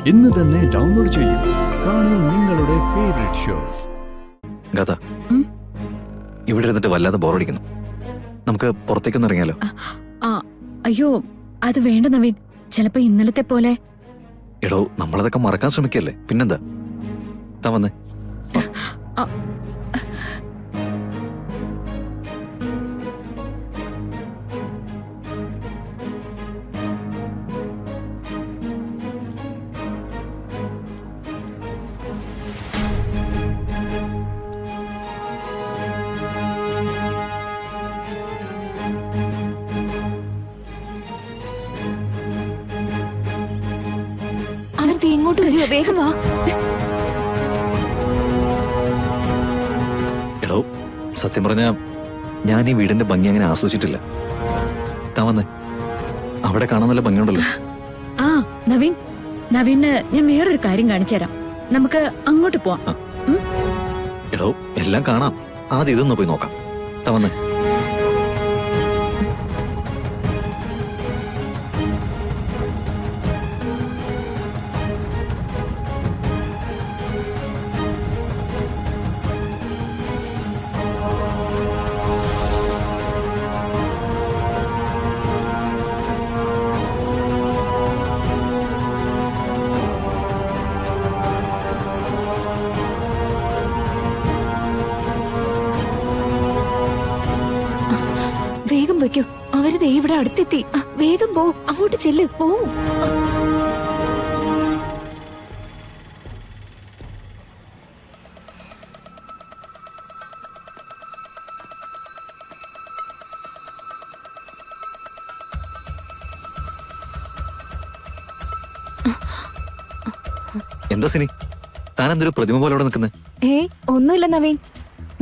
ഇന്ന് തന്നെ ഡൗൺലോഡ് ചെയ്യൂ. കാണൂ നിങ്ങളുടെ ഫേവറേറ്റ് ഷോസ്. ഗാഥ, ഇവിടെ ഇരുന്നിട്ട് വല്ലാതെ ബോറടിക്കുന്നു. നമുക്ക് പുറത്തേക്കൊന്ന് ഇറങ്ങിയാലോ? അയ്യോ, അത് വേണ്ട നവീൻ. ചിലപ്പോ ഇന്നലത്തെ പോലെ. എടോ, നമ്മളതൊക്കെ മറക്കാൻ ശ്രമിക്കല്ലേ, പിന്നെന്താ? താ വന്നേ. ഇങ്ങോട്ട് വരിക, വേഗം വാ. എടോ, സത്യം പറഞ്ഞ ഞാൻ ഈ വീടിന്റെ ഭംഗി അങ്ങനെ ആസ്വദിച്ചിട്ടില്ല. താ വന്നേ, അവിടെ കാണാൻ നല്ല ഭംഗിയുണ്ടല്ലോ. നവീൻ, നവീന് ഞാൻ വേറൊരു കാര്യം കാണിച്ചു തരാം. നമുക്ക് അങ്ങോട്ട് പോവാം. എടോ, എല്ലാം കാണാം, ആദ്യം ഇതൊന്ന് പോയി നോക്കാം. താ വന്നേ. വേഗം വയ്ക്കോ, അവര് ദേ ഇവിടെ അടുത്തെത്തി. വേഗം പോ, അങ്ങോട്ട് ചെല്ല്, പോ. എന്താ സിനി, താൻ എന്തൊരു പ്രതിമ പോലെ ഇവിടെ നിൽക്കുന്നത്? ഒന്നുമില്ല നവീൻ,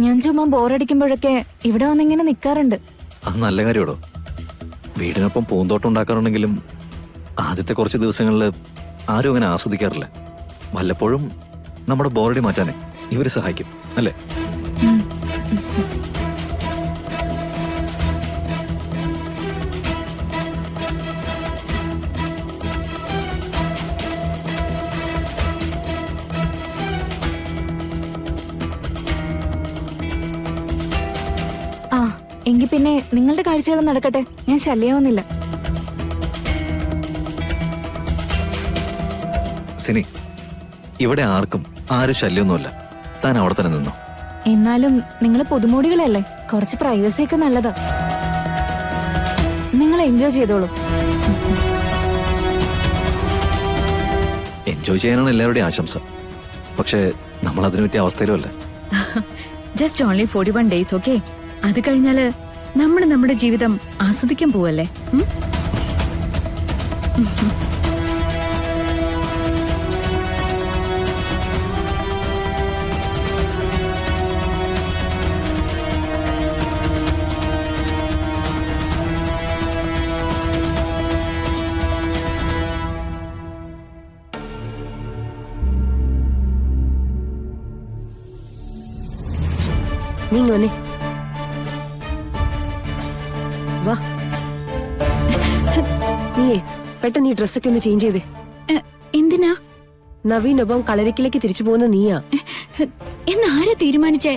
ഞാൻ ചുമ്മാ ബോറടിക്കുമ്പോഴൊക്കെ ഇവിടെ വന്നിങ്ങനെ നിക്കാറുണ്ട്. അത് നല്ല കാര്യമാടോ. വീടിനൊപ്പം പൂന്തോട്ടം ഉണ്ടാക്കാറുണ്ടെങ്കിലും ആദ്യത്തെ കുറച്ച് ദിവസങ്ങളിൽ ആരും അങ്ങനെ ആസ്വദിക്കാറില്ല. വല്ലപ്പോഴും നമ്മുടെ ബോറടി മാറ്റാനേ ഇവര് സഹായിക്കും, അല്ലേ? എങ്കിൽ പിന്നെ നിങ്ങളുടെ കാഴ്ചകൾ നടക്കട്ടെ, ഞാൻ ശല്യമാവുന്നില്ല. സിനി, ഇവിടെ ആരും ശല്യമൊന്നുമില്ല. താൻ അവിടെ തന്നെ നിന്നോ. എന്നാലും നിങ്ങൾ പുതുമോടികളല്ലേ, കുറച്ച് പ്രൈവസി ഒക്കെ നല്ലതാ. നിങ്ങൾ എൻജോയ് ചെയ്തോളൂ. എൻജോയ് ചെയ്യാനാണ് എല്ലാവരുടെയും ആശംസ. പക്ഷേ നമ്മൾ അതിനു പറ്റിയ അവസ്ഥയിലും അല്ല. Just only 41 days, okay? അത് കഴിഞ്ഞാല് നമ്മുടെ ജീവിതം ആസ്വദിക്കാൻ പോവല്ലേ. നീ വന്നേ, വാ. നീയേ പെട്ടെന്ന് ഈ ഡ്രസ്സൊക്കെ ഒന്ന് ചേഞ്ച് ചെയ്തേ. എന്തിനാ? നവീനൊപ്പം കളരിക്കിലേക്ക് തിരിച്ചു പോകുന്ന നീയാ എന്നാരാ തീരുമാനിച്ചേ?